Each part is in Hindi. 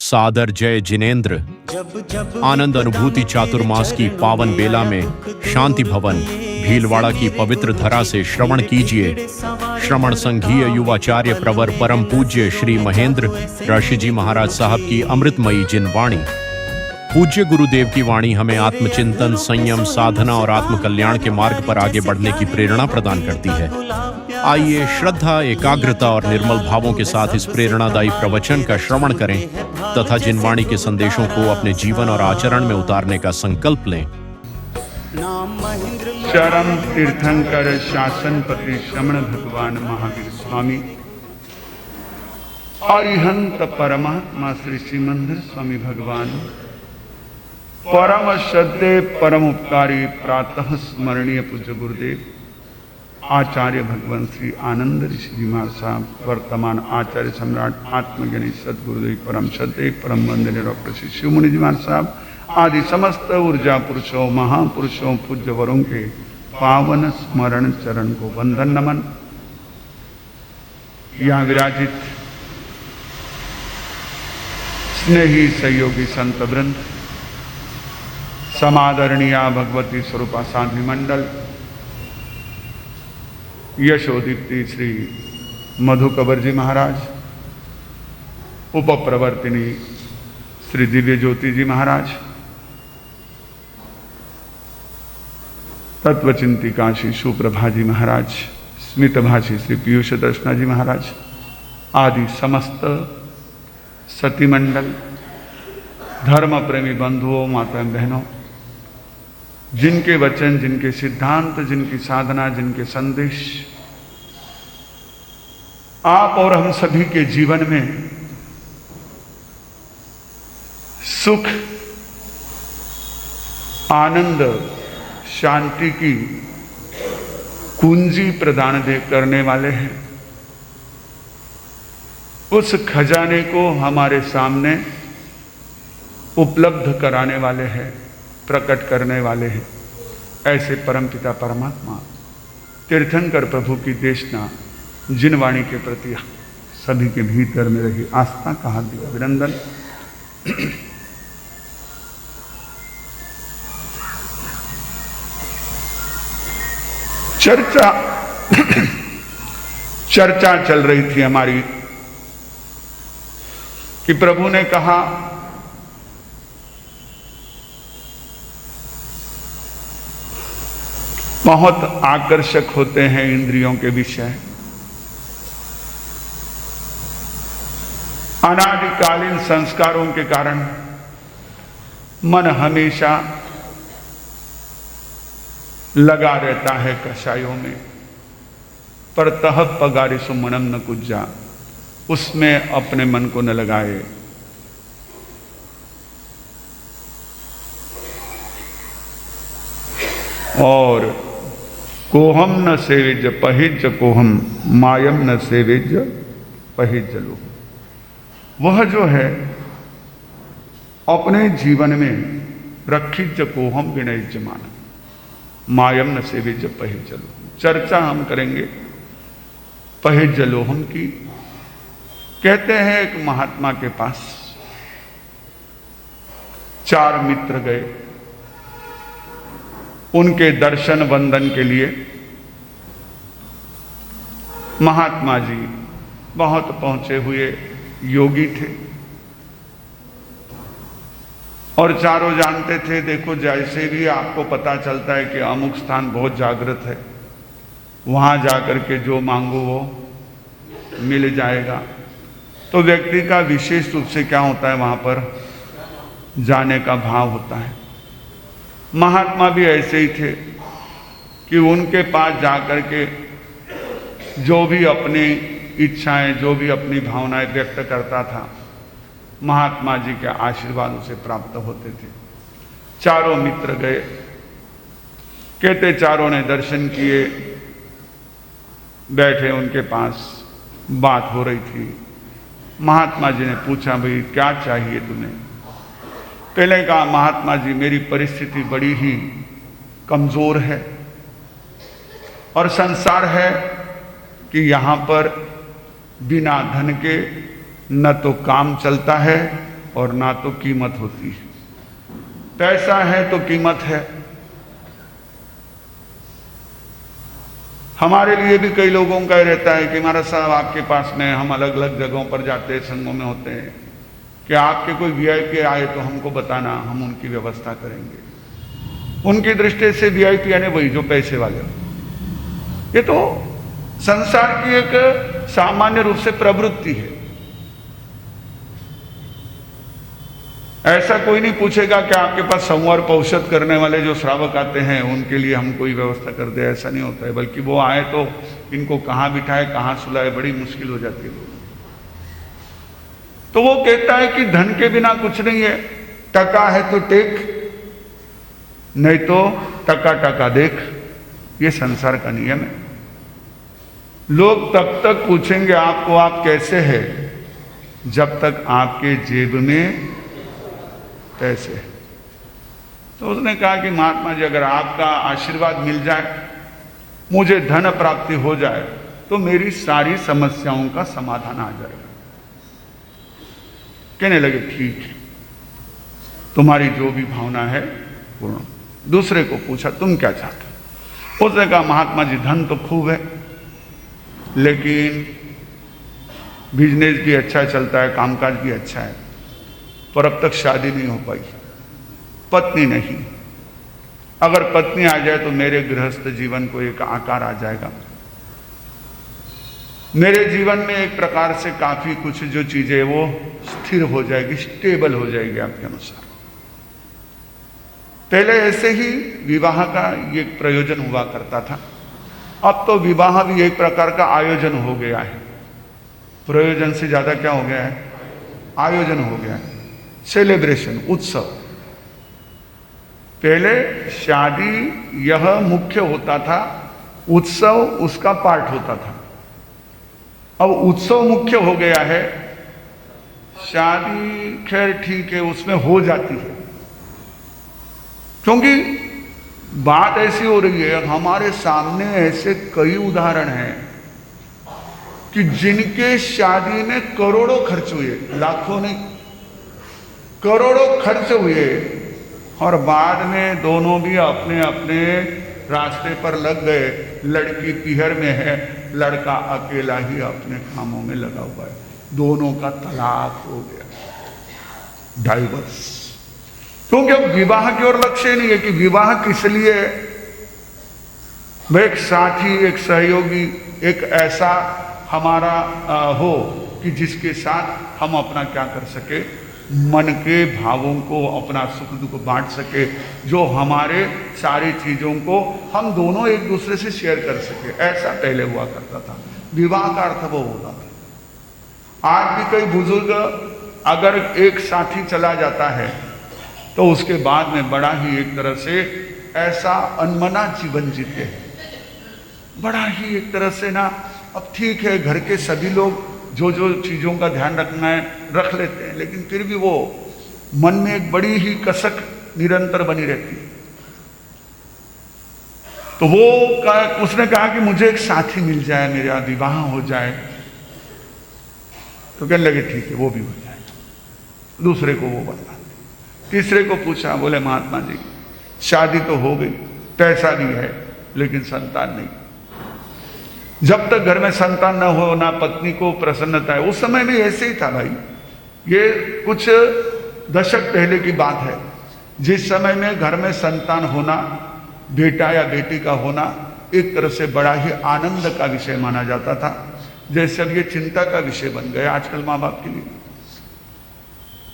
सादर जय जिनेन्द्र। आनंद अनुभूति चातुर्मास की पावन बेला में शांति भवन भीलवाड़ा की पवित्र धरा से श्रवण कीजिए श्रवण संघीय युवाचार्य प्रवर परम पूज्य श्री महेंद्र ऋषि जी महाराज साहब की अमृतमयी जिनवाणी। पूज्य गुरुदेव की वाणी हमें आत्मचिंतन, संयम, साधना और आत्म कल्याण के मार्ग पर आगे बढ़ने की प्रेरणा प्रदान करती है। आइए श्रद्धा, एकाग्रता और निर्मल भावों के साथ इस प्रेरणादायी प्रवचन का श्रवण करें तथा जिनवाणी के संदेशों को अपने जीवन और आचरण में उतारने का संकल्प लें। चरम तीर्थंकर शासनपति श्रमण भगवान महावीर स्वामी, अरिहंत परमात्मा श्री सिमंदर स्वामी भगवान, परम श्रद्धेय परम उपकारी प्रातः स्मरणीय पूज्य गुरुदेव आचार्य भगवान श्री आनंद ऋषि जी महाराज साहब, वर्तमान आचार्य सम्राट आत्मज्ञानी सदगुरुदेव परम श्रद्धेय परम वंदनीय डॉक्टर श्री शिव मुनि जी महाराज साहब आदि समस्त ऊर्जा पुरुषों, महापुरुषों, पूज्य वरों के पावन स्मरण चरण को वंदन नमन। यहाँ विराजित स्नेही सहयोगी संत वृंद, समादरणीया भगवती स्वरूपा साध्वी मंडल, यशोदीप्ति श्री मधुकबर जी महाराज, उपप्रवर्तिनी श्री दिव्य ज्योति जी महाराज, तत्वचिंतिका श्री सुप्रभा जी महाराज, स्मितभाषी श्री पीयूष दर्शना जी महाराज आदि समस्त सती मंडल, धर्म प्रेमी बंधुओं, माता बहनों, जिनके वचन, जिनके सिद्धांत, जिनकी साधना, जिनके संदेश आप और हम सभी के जीवन में सुख, आनंद, शांति की कुंजी प्रदान करने वाले हैं, उस खजाने को हमारे सामने उपलब्ध कराने वाले हैं, प्रकट करने वाले हैं। ऐसे परमपिता परमात्मा तीर्थंकर प्रभु की देशना जिनवाणी के प्रति सभी के भीतर में रही आस्था का हार्दिक अभिनंदन। चर्चा चल रही थी हमारी कि प्रभु ने कहा बहुत आकर्षक होते हैं इंद्रियों के विषय, अनादिकालीन संस्कारों के कारण मन हमेशा लगा रहता है कषायों में, पर तह पगारिसु मनम न कुज्जा, उसमें अपने मन को न लगाए। और कोहम न सेविज पहिज कोहम, मायम न सेविज पहिज लो, वह जो है अपने जीवन में रखिज कोहम विनयज मान, मायम न सेविज पहिज लो। चर्चा हम करेंगे पहिज लोहम की। कहते हैं एक महात्मा के पास 4 मित्र गए उनके दर्शन वंदन के लिए। महात्मा जी बहुत पहुंचे हुए योगी थे और चारों जानते थे, देखो जैसे भी आपको पता चलता है कि अमुक स्थान बहुत जागृत है, वहां जाकर के जो मांगो वो मिल जाएगा। तो व्यक्ति का विशेष रूप से क्या होता है, वहां पर जाने का भाव होता है। महात्मा भी ऐसे ही थे कि उनके पास जाकर के जो भी अपनी इच्छाएं, जो भी अपनी भावनाएं व्यक्त करता था, महात्मा जी के आशीर्वाद उसे प्राप्त होते थे। चारों मित्र गए, कहते चारों ने दर्शन किए, बैठे उनके पास, बात हो रही थी। महात्मा जी ने पूछा, भाई क्या चाहिए तुम्हें? पहले कहा, महात्मा जी मेरी परिस्थिति बड़ी ही कमजोर है और संसार है कि यहाँ पर बिना धन के न तो काम चलता है और ना तो कीमत होती है। पैसा है तो कीमत है। हमारे लिए भी कई लोगों का रहता है कि महाराज साहब आपके पास में, हम अलग अलग जगहों पर जाते हैं, संघों में होते हैं, कि आपके कोई वीआईपी आए तो हमको बताना, हम उनकी व्यवस्था करेंगे। उनकी दृष्टि से वीआईपी यानी वही जो पैसे वाले। ये तो संसार की एक सामान्य रूप से प्रवृत्ति है। ऐसा कोई नहीं पूछेगा कि आपके पास संवर पौषध करने वाले जो श्रावक आते हैं उनके लिए हम कोई व्यवस्था कर दे, ऐसा नहीं होता है। बल्कि वो आए तो इनको कहाँ बिठाए, कहाँ सुलाए, बड़ी मुश्किल हो जाती है। तो वो कहता है कि धन के बिना कुछ नहीं है, टका है तो टेक, नहीं तो टका टका देख। ये संसार का नियम है। लोग तब तक पूछेंगे आपको आप कैसे हैं जब तक आपके जेब में पैसे। तो उसने कहा कि महात्मा जी अगर आपका आशीर्वाद मिल जाए, मुझे धन प्राप्ति हो जाए, तो मेरी सारी समस्याओं का समाधान आ जाएगा। कहने लगे ठीक है, तुम्हारी जो भी भावना है पूर्ण। दूसरे को पूछा तुम क्या चाहते? उसने कहा महात्मा जी धन तो खूब है, लेकिन बिजनेस भी अच्छा चलता है, कामकाज भी अच्छा है, पर अब तक शादी नहीं हो पाई, पत्नी नहीं। अगर पत्नी आ जाए तो मेरे गृहस्थ जीवन को एक आकार आ जाएगा। मेरे जीवन में एक प्रकार से काफी कुछ जो चीजें वो स्थिर हो जाएगी, स्टेबल हो जाएगी आपके अनुसार। पहले ऐसे ही विवाह का ये प्रयोजन हुआ करता था। अब तो विवाह भी एक प्रकार का आयोजन हो गया है। प्रयोजन से ज्यादा क्या हो गया है? आयोजन हो गया है, सेलिब्रेशन, उत्सव। पहले शादी यह मुख्य होता था, उत्सव उसका पार्ट होता था। अब उत्सव मुख्य हो गया है, शादी खैर ठीक है उसमें हो जाती है। क्योंकि बात ऐसी हो रही है, हमारे सामने ऐसे कई उदाहरण हैं कि जिनके शादी में करोड़ों खर्च हुए, लाखों नहीं, करोड़ों खर्च हुए, और बाद में दोनों भी अपने अपने रास्ते पर लग गए। लड़की पीहर में है, लड़का अकेला ही अपने कामों में लगा हुआ है। दोनों का तलाक हो गया, डाइवर्स। क्योंकि अब विवाह की ओर लक्ष्य नहीं है कि विवाह किस लिए है। वह एक साथी, एक सहयोगी, एक ऐसा हमारा हो कि जिसके साथ हम अपना क्या कर सके, मन के भावों को, अपना सुख दुख बांट सके, जो हमारे सारी चीजों को हम दोनों एक दूसरे से शेयर कर सके। ऐसा पहले हुआ करता था। विवाह का अर्थ वो होता था। आज भी कई बुजुर्ग अगर एक साथी चला जाता है तो उसके बाद में बड़ा ही एक तरह से ऐसा अनमना जीवन जीते हैं। बड़ा ही एक तरह से ना, अब ठीक है घर के सभी लोग जो जो चीजों का ध्यान रखना है रख लेते हैं, लेकिन फिर भी वो मन में एक बड़ी ही कसक निरंतर बनी रहती है। तो वो उसने कहा कि मुझे एक साथी मिल जाए, मेरा विवाह हो जाए। तो कहने लगे ठीक है वो भी हो जाए। दूसरे को वो बता, तीसरे को पूछा, बोले महात्मा जी शादी तो हो गई, पैसा भी है, लेकिन संतान नहीं। जब तक घर में संतान न हो, ना पत्नी को प्रसन्नता है। उस समय भी ऐसे ही था भाई। ये कुछ दशक पहले की बात है, जिस समय में घर में संतान होना, बेटा या बेटी का होना एक तरह से बड़ा ही आनंद का विषय माना जाता था। जैसे अब ये चिंता का विषय बन गया आजकल माँ बाप के लिए।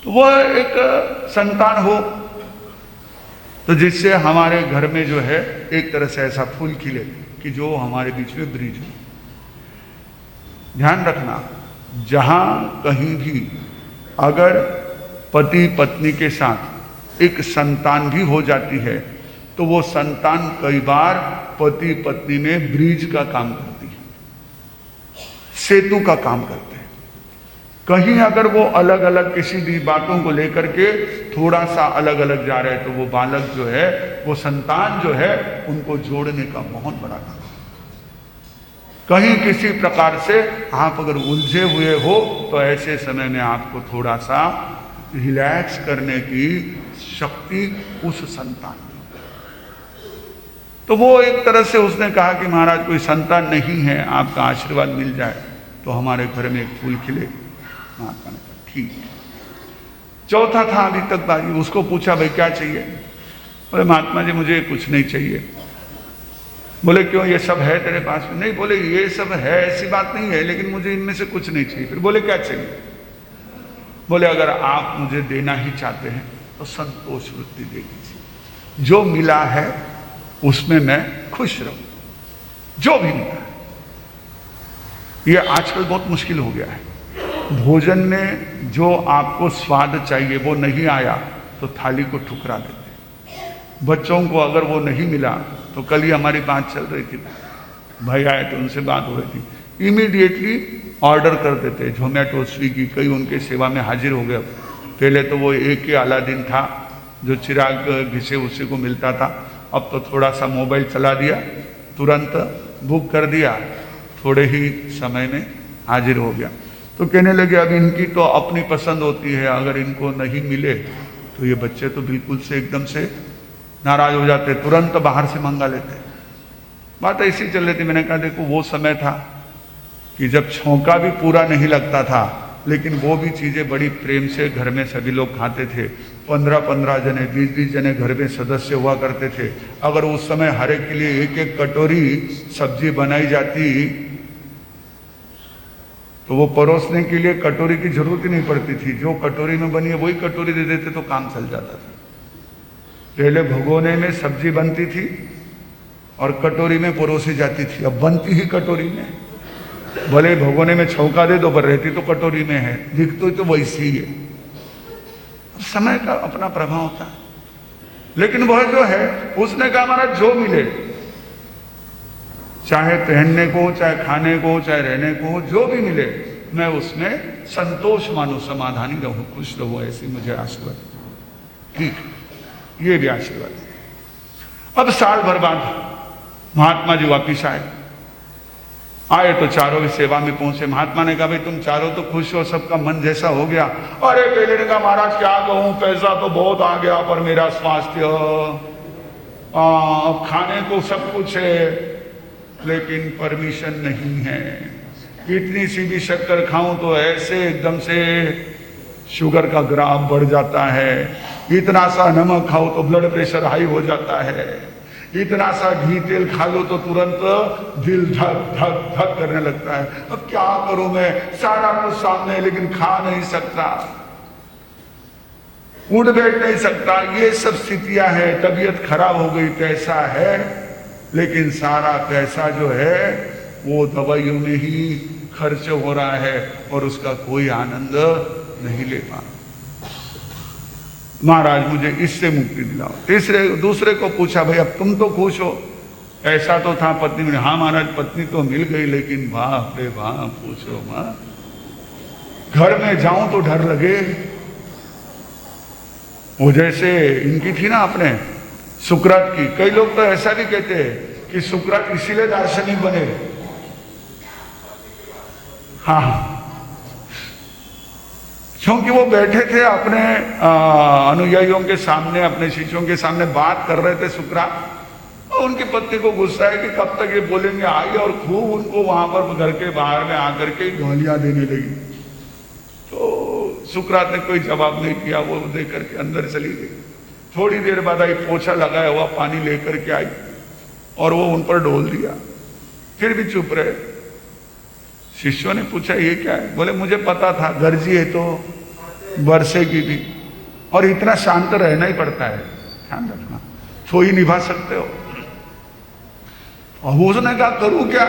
तो वह एक संतान हो तो जिससे हमारे घर में जो है एक तरह से ऐसा फूल खिले कि जो हमारे बीच में ब्रिज हो। ध्यान रखना, जहां कहीं भी अगर पति पत्नी के साथ एक संतान भी हो जाती है तो वो संतान कई बार पति पत्नी में ब्रिज का काम करती है, सेतु का काम करते हैं। कहीं अगर वो अलग अलग किसी भी बातों को लेकर के थोड़ा सा अलग अलग जा रहे हैं तो वो बालक जो है, वो संतान जो है, उनको जोड़ने का बहुत बड़ा काम। कहीं किसी प्रकार से आप अगर उलझे हुए हो तो ऐसे समय में आपको थोड़ा सा रिलैक्स करने की शक्ति उस संतान में। तो वो एक तरह से उसने कहा कि महाराज कोई संतान नहीं है, आपका आशीर्वाद मिल जाए तो हमारे घर में एक फूल खिले। महात्मा ने कहा ठीक है। चौथा था अभी तक बाजी, उसको पूछा भाई क्या चाहिए? बोले महात्मा जी मुझे कुछ नहीं चाहिए। बोले क्यों, ये सब है तेरे पास में? नहीं, बोले ये सब है ऐसी बात नहीं है, लेकिन मुझे इनमें से कुछ नहीं चाहिए। फिर बोले क्या चाहिए? बोले अगर आप मुझे देना ही चाहते हैं तो संतोष वृत्ति दे दीजिए, जो मिला है उसमें मैं खुश रहूं, जो भी मिला है। ये आजकल बहुत मुश्किल हो गया है। भोजन में जो आपको स्वाद चाहिए वो नहीं आया तो थाली को ठुकरा देते। बच्चों को अगर वो नहीं मिला तो कल ही हमारी बात चल रही थी, भाई आए तो उनसे बात हो रही थी, इमीडिएटली ऑर्डर कर देते, जोमेटो स्विगी, कई उनके सेवा में हाजिर हो गए। पहले तो वो एक ही अलादीन था जो चिराग घिसे उसी को मिलता था, अब तो थोड़ा सा मोबाइल चला दिया, तुरंत बुक कर दिया, थोड़े ही समय में हाजिर हो गया। तो कहने लगे अब इनकी तो अपनी पसंद होती है, अगर इनको नहीं मिले तो ये बच्चे तो बिल्कुल से एकदम से नाराज हो जाते, तुरंत बाहर से मंगा लेते। बात ऐसी चल रही थी। मैंने कहा देखो वो समय था कि जब छौंका भी पूरा नहीं लगता था, लेकिन वो भी चीजें बड़ी प्रेम से घर में सभी लोग खाते थे। 15-15 जने 20-20 जने घर में सदस्य हुआ करते थे। अगर उस समय हर एक के लिए एक एक कटोरी सब्जी बनाई जाती तो वो परोसने के लिए कटोरी की जरूरत ही नहीं पड़ती थी, जो कटोरी में बनी है वही कटोरी दे देते तो काम चल जाता था। पहले भगोने में सब्जी बनती थी और कटोरी में परोसी जाती थी, अब बनती ही कटोरी में। भले भगोने में छौंका दे दो पर रहती तो कटोरी में है, दिखती तो वैसी ही है। समय का अपना प्रभाव होता है। लेकिन वह जो है उसने कहा हमारा जो मिले, चाहे पहनने को, चाहे खाने को, चाहे रहने को, जो भी मिले मैं उसमें संतोष मानूं, समाधानी रहूं, खुश रहूं, ऐसी मुझे आशीर्वाद। ठीक, ये भी आशीर्वाद। अब साल भर बाद महात्मा जी वापिस आए तो चारों की सेवा में पहुंचे। महात्मा ने कहा भाई तुम चारों तो खुश हो, सबका मन जैसा हो गया। अरे पहले ने कहा महाराज क्या कहूं, पैसा तो बहुत आ गया पर मेरा स्वास्थ्य, खाने को सब कुछ है लेकिन परमिशन नहीं है। इतनी सी भी शक्कर खाऊं तो ऐसे एकदम से शुगर का ग्राफ बढ़ जाता है, इतना सा नमक खाओ तो ब्लड प्रेशर हाई हो जाता है, इतना सा घी तेल खा लो तो तुरंत दिल धक धक धक करने लगता है। अब क्या करूं मैं, सारा कुछ सामने है लेकिन खा नहीं सकता, उठ बैठ नहीं सकता, ये सब स्थितियां हैं। तबीयत खराब हो गई, पैसा है लेकिन सारा पैसा जो है वो दवाइयों में ही खर्च हो रहा है और उसका कोई आनंद नहीं ले पा। महाराज मुझे इससे मुक्ति दिलाओ। दूसरे को पूछा भाई अब तुम तो खुश हो, ऐसा तो था पत्नी में, हाँ महाराज पत्नी तो मिल गई लेकिन बाप रे बाप पूछो मां, घर में जाऊं तो डर लगे। वो जैसे इनकी थी ना अपने सुकरात की, कई लोग तो ऐसा भी कहते हैं कि सुकरात इसीलिए दार्शनिक बने। हाँ, क्योंकि वो बैठे थे अपने अनुयायियों के सामने, अपने शिष्यों के सामने बात कर रहे थे सुकरात, और उनकी पत्नी को गुस्सा है कि कब तक ये बोलेंगे। आई और खूब उनको वहां पर घर के बाहर में आकर के गालियां देने लगी। तो सुकरात ने कोई जवाब नहीं किया, वो देख करके अंदर चली गई। थोड़ी देर बाद आई, पोछा लगाया हुआ पानी लेकर के आई और वो उन पर डोल दिया, फिर भी चुप रहे। शिष्यों ने पूछा ये क्या है? बोले मुझे पता था गर्जी है तो बरसेगी भी, और इतना शांत रहना ही पड़ता है, ध्यान रखना, तो ही निभा सकते हो। और उसने कहा करूं क्या,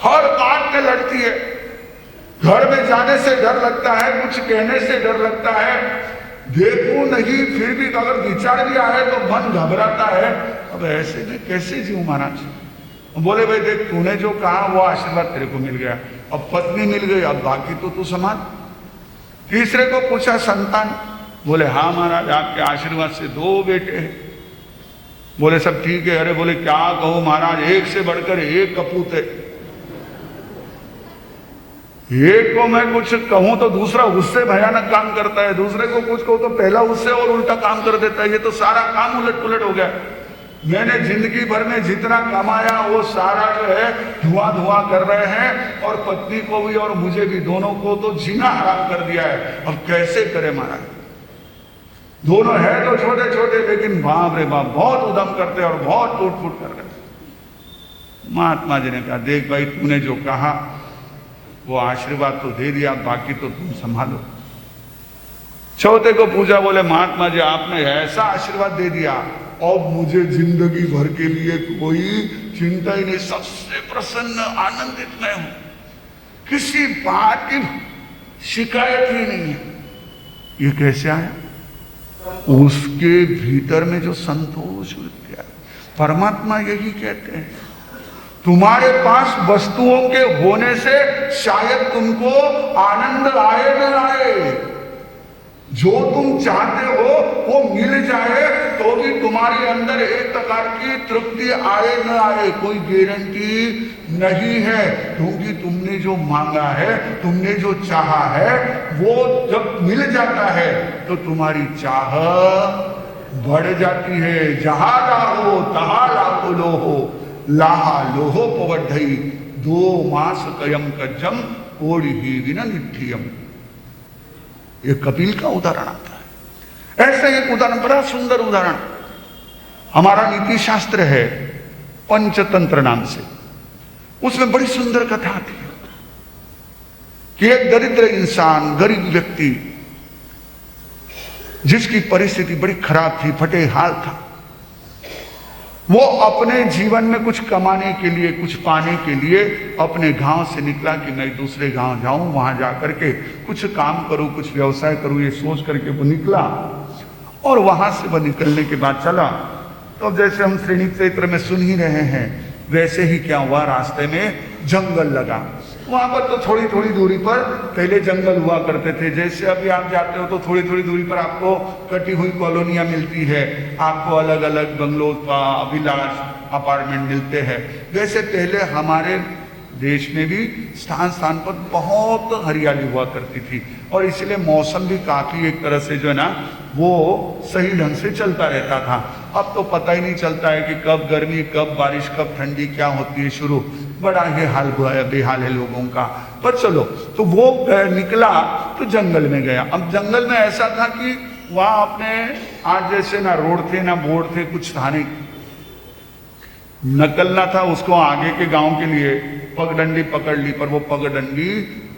हर बात पे लड़ती है, घर में जाने से डर लगता है, कुछ कहने से डर लगता है, देखूं नहीं फिर भी अगर विचार भी आए तो मन घबराता है। अब ऐसे में कैसे जीऊं महाराज? बोले भाई देख तूने जो कहा वो आशीर्वाद तेरे को मिल गया, अब पत्नी मिल गई, अब बाकी तो तू संभाल। तीसरे को पूछा संतान, बोले हाँ महाराज आपके आशीर्वाद से 2 बेटे हैं। बोले सब ठीक है? अरे बोले क्या कहूं महाराज, एक से बढ़कर एक कपूत है। एक को मैं कुछ कहूं तो दूसरा उससे भयानक काम करता है, दूसरे को कुछ कहूं तो पहला उससे और उल्टा काम कर देता है। ये तो सारा काम उलट पुलट हो गया। मैंने जिंदगी भर में जितना कमाया वो सारा जो है धुआं धुआं कर रहे हैं, और पत्नी को भी और मुझे भी, दोनों को तो जीना हराम कर दिया है। अब कैसे करे महाराज? दोनों है तो छोटे छोटे, लेकिन बाप रे बाप बहुत उद्यम करते और बहुत टूट फूट कर रहे। महात्मा जी ने कहा, देख भाई, तूने जो कहा वो आशीर्वाद तो दे दिया, बाकी तो तुम संभालो। चौथे को पूछा, बोले महात्मा जी आपने ऐसा आशीर्वाद दे दिया, अब मुझे जिंदगी भर के लिए कोई चिंता ही नहीं, सबसे प्रसन्न आनंदित मैं हूं, किसी बात की शिकायत ही नहीं है। ये कैसे आया? उसके भीतर में जो संतोष विद्या, परमात्मा यही कहते हैं, तुम्हारे पास वस्तुओं के होने से शायद तुमको आनंद आए न आए, जो तुम चाहते हो वो मिल जाए तो भी तुम्हारे अंदर एक प्रकार की तृप्ति आए न आए, कोई गारंटी नहीं है। क्योंकि तुमने जो मांगा है, तुमने जो चाहा है, वो जब मिल जाता है तो तुम्हारी चाह बढ़ जाती है। जहां लाहो तहां लाखो लोहो, लाहा लोहो पवढ़ई, दो मास कयम कज्जम कोड़ी ही विना निठियम। ये कपिल का उदाहरण आता है। ऐसा एक उदाहरण, बड़ा सुंदर उदाहरण हमारा नीति शास्त्र है पंचतंत्र नाम से, उसमें बड़ी सुंदर कथा आती है कि एक दरिद्र इंसान, गरीब व्यक्ति, जिसकी परिस्थिति बड़ी खराब थी, फटे हाल था, वो अपने जीवन में कुछ कमाने के लिए, कुछ पाने के लिए अपने गांव से निकला कि मैं दूसरे गांव जाऊं, वहां जाकर के कुछ काम करूं, कुछ व्यवसाय करूं, ये सोच करके वो निकला। और वहां से वो निकलने के बाद चला, तो जैसे हम श्रेणी क्षेत्र में सुन ही रहे हैं, वैसे ही क्या हुआ, रास्ते में जंगल लगा। वहां पर तो थोड़ी थोड़ी दूरी पर पहले जंगल हुआ करते थे। जैसे अभी आप जाते हो तो थोड़ी थोड़ी दूरी पर आपको कटी हुई कॉलोनियां मिलती है, आपको अलग अलग बंगलो, विलास, अपार्टमेंट मिलते हैं। वैसे पहले हमारे देश में भी स्थान स्थान पर बहुत हरियाली हुआ करती थी, और इसलिए मौसम भी काफी एक तरह से जो है ना वो सही ढंग से चलता रहता था। अब तो पता ही नहीं चलता है कि कब गर्मी, कब बारिश, कब ठंडी क्या होती है शुरू। बड़ा ही हाल बेहाल है लोगों का। पर चलो, तो वो निकला तो जंगल में गया। अब जंगल में ऐसा था कि वहां अपने आज जैसे ना रोड थे ना बोर्ड थे, कुछ था नहीं। निकलना था उसको आगे के गांव के लिए, पगडंडी पकड़ ली, पर वो पगडंडी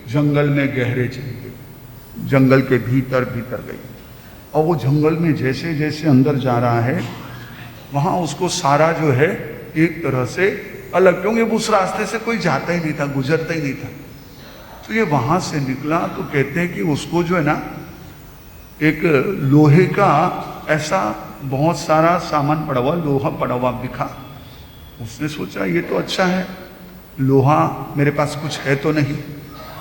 जंगल में गहरे चली गई, जंगल के भीतर भीतर गई। और वो जंगल में जैसे जैसे अंदर जा रहा है, वहां उसको सारा जो है एक तरह से अलग, क्योंकि उस रास्ते से कोई जाता ही नहीं था, गुजरता ही नहीं था। तो ये वहां से निकला तो कहते हैं कि उसको जो है ना एक लोहे का ऐसा बहुत सारा सामान पड़ा हुआ, लोहा पड़ा हुआ दिखा। उसने सोचा ये तो अच्छा है, लोहा मेरे पास कुछ है तो नहीं,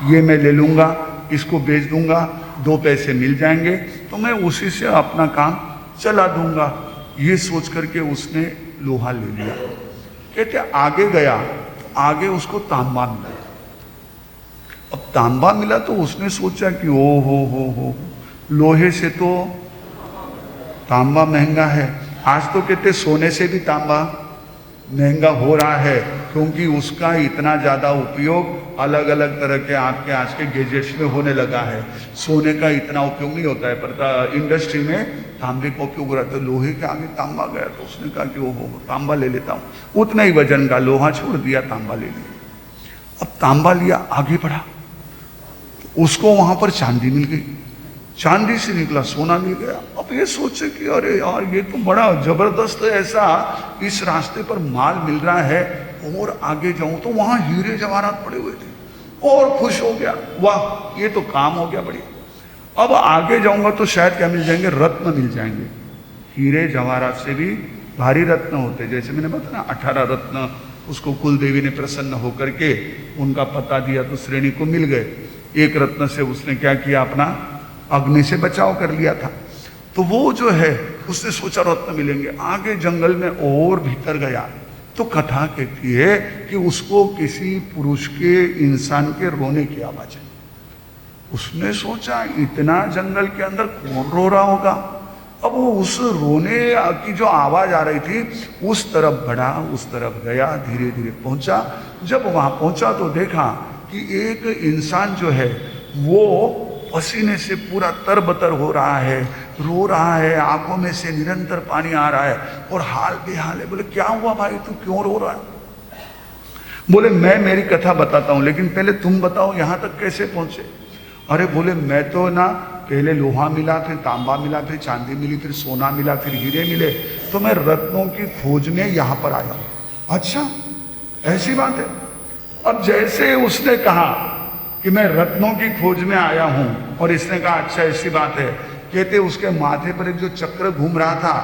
ये मैं ले लूंगा, इसको बेच दूंगा, 2 पैसे मिल जाएंगे, तो मैं उसी से अपना काम चला दूंगा। ये सोच करके उसने लोहा ले लिया। कहते आगे गया, आगे उसको तांबा मिला। अब तांबा मिला तो उसने सोचा कि ओ हो, लोहे से तो तांबा महंगा है। आज तो कहते सोने से भी तांबा महंगा हो रहा है, क्योंकि उसका इतना ज्यादा उपयोग अलग अलग तरह के आपके आज के गैजेट्स में होने लगा है। सोने का इतना उपयोग नहीं होता है, पर इंडस्ट्री में तांबे का उपयोग हो रहा है। तो लोहे के आगे तांबा गया तो उसने कहा कि वो तांबा ले लेता हूँ। उतना ही वजन का लोहा छोड़ दिया, तांबा ले लिया। अब तांबा लिया, आगे बढ़ा, तो उसको वहां पर चांदी मिल गई, चांदी से निकला सोना मिल गया। अब ये सोचे कि अरे यार ये तो बड़ा जबरदस्त ऐसा इस रास्ते पर माल मिल रहा है, और आगे जाऊं तो वहां हीरे जवाहरात पड़े हुए थे, और खुश हो गया, वाह ये तो काम हो गया बढ़िया। अब आगे जाऊंगा तो शायद क्या मिल जाएंगे, रत्न मिल जाएंगे। हीरे जवाहरात से भी भारी रत्न होते, जैसे मैंने बताया 18 रत्न उसको कुल देवी ने प्रसन्न होकर के उनका पता दिया तो श्रेणी को मिल गए। एक रत्न से उसने क्या किया, अपना अग्नि से बचाव कर लिया था। तो वो जो है उसने सोचा रत्न मिलेंगे। आगे जंगल में और भीतर गया तो कथा कहती है कि उसको किसी पुरुष के, इंसान के रोने की आवाज है। उसने सोचा इतना जंगल के अंदर कौन रो रहा होगा। अब वो उस रोने की जो आवाज आ रही थी उस तरफ बढ़ा, उस तरफ गया, धीरे धीरे पहुंचा। जब वहां पहुंचा तो देखा कि एक इंसान जो है वो पसीने से पूरा तरबतर हो रहा है, रो रहा है, आंखों में से निरंतर पानी आ रहा है और हाल बेहाल है। बोले क्या हुआ भाई, तू क्यों रो रहा है? बोले मैं मेरी कथा बताता हूं, लेकिन पहले तुम बताओ यहां तक कैसे पहुंचे। अरे बोले मैं तो ना पहले लोहा मिला, फिर तांबा मिला, फिर चांदी मिली, फिर सोना मिला, फिर हीरे मिले, तो मैं रत्नों की खोज में यहां पर आया हूं। अच्छा ऐसी बात है। अब जैसे उसने कहा कि मैं रत्नों की खोज में आया हूं और इसने कहा अच्छा ऐसी बात है, कहते उसके माथे पर एक जो चक्र घूम रहा था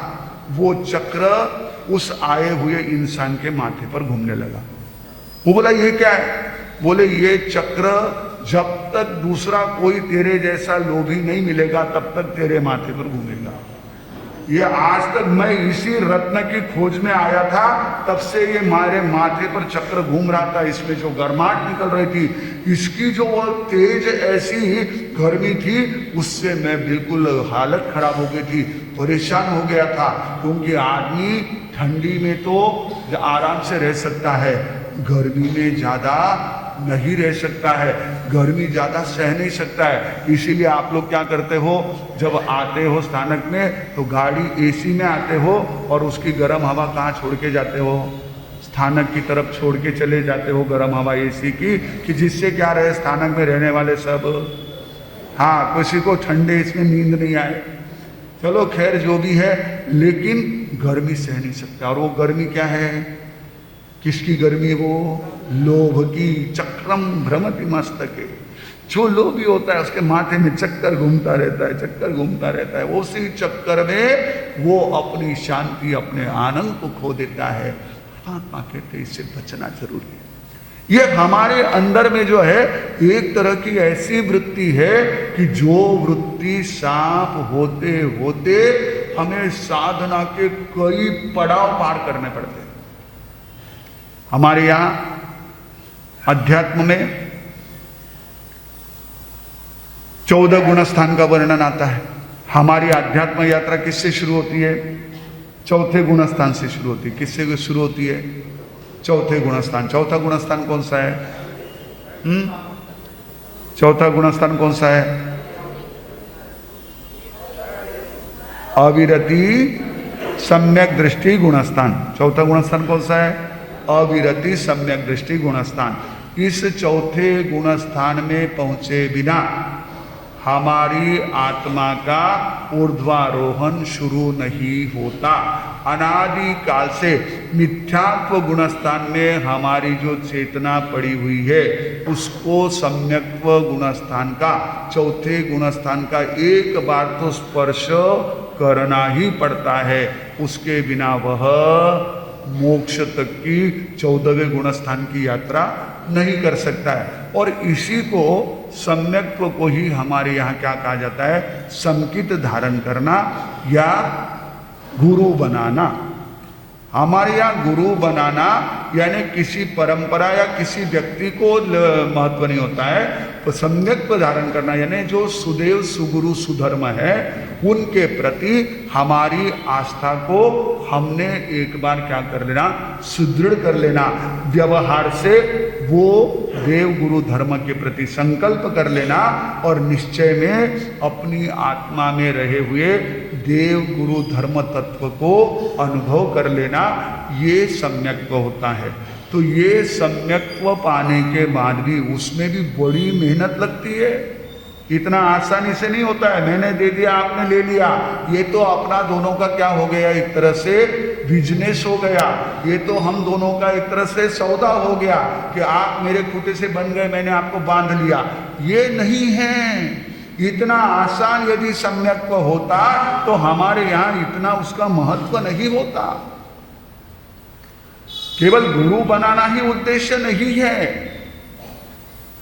वो चक्र उस आए हुए इंसान के माथे पर घूमने लगा। वो बोला ये क्या है? बोले ये चक्र जब तक दूसरा कोई तेरे जैसा लोभी नहीं मिलेगा तब तक तेरे माथे पर घूमेगा। ये आज तक मैं इसी रत्न की खोज में आया था, तब से ये हमारे माथे पर चक्र घूम रहा था। इसमें जो गर्माहट निकल रही थी, इसकी जो वो तेज ऐसी गर्मी थी, उससे मैं बिल्कुल हालत खराब हो गई थी, परेशान हो गया था। क्योंकि आदमी ठंडी में तो आराम से रह सकता है, गर्मी में ज्यादा नहीं रह सकता है, गर्मी ज्यादा सह नहीं सकता है। इसीलिए आप लोग क्या करते हो, जब आते हो स्थानक में तो गाड़ी एसी में आते हो और उसकी गर्म हवा कहाँ छोड़ के जाते हो? स्थानक की तरफ छोड़ के चले जाते हो गर्म हवा एसी की, कि जिससे क्या रहे स्थानक में रहने वाले सब, हाँ किसी को ठंडे इसमें नींद नहीं आए। चलो खैर जो भी है, लेकिन गर्मी सह नहीं सकता। और वो गर्मी क्या है, किसकी गर्मी? वो लोभ की। चक्रम भ्रमति मस्तके, जो लोभी होता है उसके माथे में चक्कर घूमता रहता है, चक्कर घूमता रहता है। उसी चक्कर में वो अपनी शांति, अपने आनंद को खो देता है। परमात्मा कहते इससे बचना जरूरी है। ये हमारे अंदर में जो है एक तरह की ऐसी वृत्ति है कि जो वृत्ति साफ होते होते हमें साधना के कई पड़ाव पार करने पड़ते हैं। हमारे यहां अध्यात्म में 14 गुणस्थान का वर्णन आता है। हमारी अध्यात्म यात्रा किससे शुरू होती है? चौथे गुणस्थान से शुरू होती है। किससे शुरू होती है? चौथे गुणस्थान। चौथा गुणस्थान कौन सा है? चौथा गुणस्थान कौन सा है? अविरति सम्यक दृष्टि गुणस्थान। चौथा गुणस्थान कौन सा है? अविरति सम्यक दृष्टि गुणस्थान। इस चौथे गुणस्थान में पहुंचे बिना हमारी आत्मा का ऊर्ध्वारोहण शुरू नहीं होता। अनादि काल से मिथ्यात्व गुणस्थान में हमारी जो चेतना पड़ी हुई है उसको सम्यक्त्व गुणस्थान का, चौथे गुणस्थान का एक बार तो स्पर्श करना ही पड़ता है। उसके बिना वह मोक्ष तक की 14वें गुणस्थान की यात्रा नहीं कर सकता है। और इसी को सम्यक्त्व को ही हमारे यहाँ क्या कहा जाता है? संकित धारण करना या गुरु बनाना। हमारे यहाँ गुरु बनाना यानी किसी परंपरा या किसी व्यक्ति को महत्व नहीं होता है, तो सम्यक्त्व धारण करना यानी जो सुदेव सुगुरु सुधर्म है उनके प्रति हमारी आस्था को हमने एक बार क्या कर लेना? सुदृढ़ कर लेना। व्यवहार से वो देव गुरु धर्म के प्रति संकल्प कर लेना और निश्चय में अपनी आत्मा में रहे हुए देव गुरु धर्म तत्व को अनुभव कर लेना। ये सम्यक्त्व होता है। तो ये सम्यक्त्व पाने के बाद भी उसमें भी बड़ी मेहनत लगती है। इतना आसानी से नहीं होता है, मैंने दे दिया आपने ले लिया, ये तो अपना दोनों का क्या हो गया? एक तरह से बिजनेस हो गया। ये तो हम दोनों का एक तरह से सौदा हो गया कि आप मेरे खूंटे से बन गए, मैंने आपको बांध लिया। ये नहीं है। इतना आसान यदि सम्यक्त्व होता तो हमारे यहाँ इतना उसका महत्व नहीं होता। केवल गुरु बनाना ही उद्देश्य नहीं है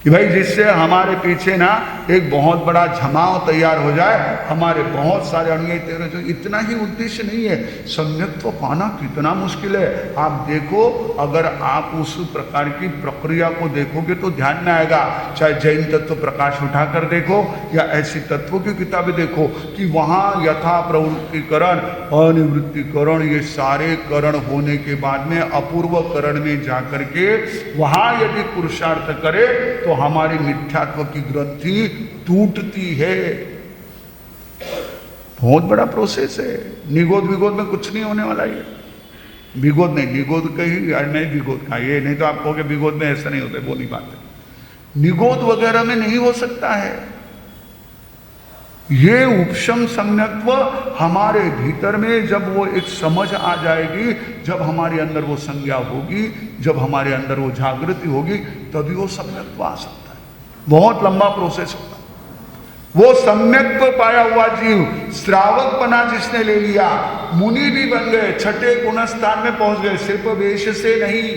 कि भाई जिससे हमारे पीछे ना एक बहुत बड़ा जमाव तैयार हो जाए, हमारे बहुत सारे अनुयायी तेरे जो, इतना ही उद्देश्य नहीं है। सम्यक्त्व पाना कितना मुश्किल है। आप देखो, अगर आप उस प्रकार की प्रक्रिया को देखोगे तो ध्यान में आएगा। चाहे जैन तत्व प्रकाश उठाकर देखो या ऐसी तत्वों की किताबें देखो कि वहां यथा प्रवृत्तिकरण, अनिवृत्तिकरण, ये सारे करण होने के बाद में अपूर्व करण में जाकर के वहां यदि पुरुषार्थ करे तो हमारी मिथ्यात्व की ग्रंथि टूटती है। बहुत बड़ा प्रोसेस है। निगोद विगोद में कुछ नहीं होने वाला। ये विगोद नहीं, निगोद कही नहीं, विगोद का ये नहीं तो आप कहोगे विगोद में ऐसा नहीं होता, वो नहीं बात है। निगोद वगैरह में नहीं हो सकता है। ये उपशम सम्यक्त्व हमारे भीतर में जब वो एक समझ आ जाएगी, जब हमारे अंदर वो संज्ञा होगी, जब हमारे अंदर वो जागृति होगी, तभी वो सम्यक्त्व आ सकता है। बहुत लंबा प्रोसेस होता है। वो सम्यक्त्व पाया हुआ जीव श्रावक बना जिसने ले लिया, मुनि भी बन गए, छठे गुणस्थान में पहुंच गए। सिर्फ वेश से नहीं,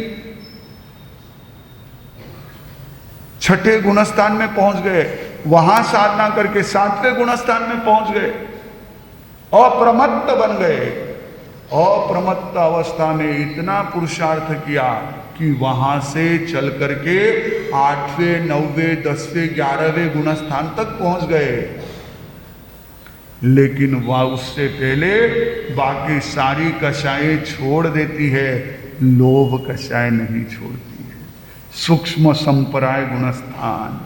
छठे गुणस्थान में पहुंच गए, वहां साधना करके सातवें गुणस्थान में पहुंच गए, अप्रमत्त बन गए। अप्रमत्त अवस्था में इतना पुरुषार्थ किया कि वहां से चल करके 8वें, 9वें, 10वें, 11वें गुणस्थान तक पहुंच गए। लेकिन वह उससे पहले बाकी सारी कषायें छोड़ देती है, लोभ कषाय नहीं छोड़ती है। सूक्ष्म संपराय गुणस्थान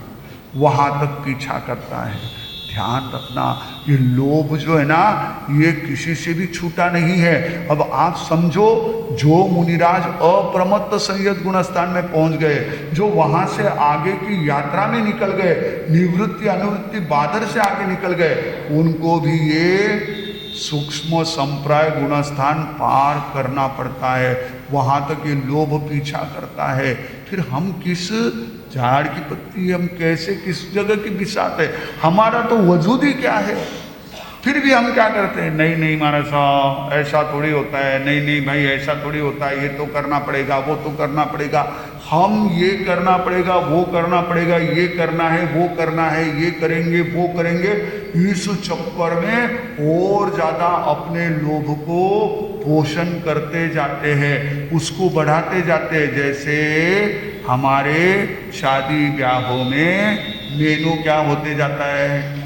वहां तक पीछा करता है। ध्यान रखना, ये लोभ जो है ना, ये किसी से भी छूटा नहीं है। अब आप समझो, जो मुनिराज अप्रमत्त संयत गुणस्थान में पहुंच गए, जो वहां से आगे की यात्रा में निकल गए, निवृत्ति अनुवृत्ति बादर से आगे निकल गए, उनको भी ये सूक्ष्म संप्राय गुणस्थान पार करना पड़ता है। वहां तक ये लोभ पीछा करता है। फिर हम किस झाड़ की पत्ती, हम कैसे किस जगह की बिसात है, हमारा तो वजूद ही क्या है। फिर भी हम क्या करते हैं, नहीं नहीं महाराज साहब ऐसा थोड़ी होता है, नहीं नहीं भाई ऐसा थोड़ी होता है, ये तो करना पड़ेगा, वो तो करना पड़ेगा, हम ये करना पड़ेगा, वो करना पड़ेगा, ये करना है, वो करना है, ये करेंगे, वो करेंगे। इस चक्कर में और ज्यादा अपने लोभ को पोषण करते जाते हैं, उसको बढ़ाते जाते हैं। जैसे हमारे शादी ब्याहों में मेनू क्या होते जाता है,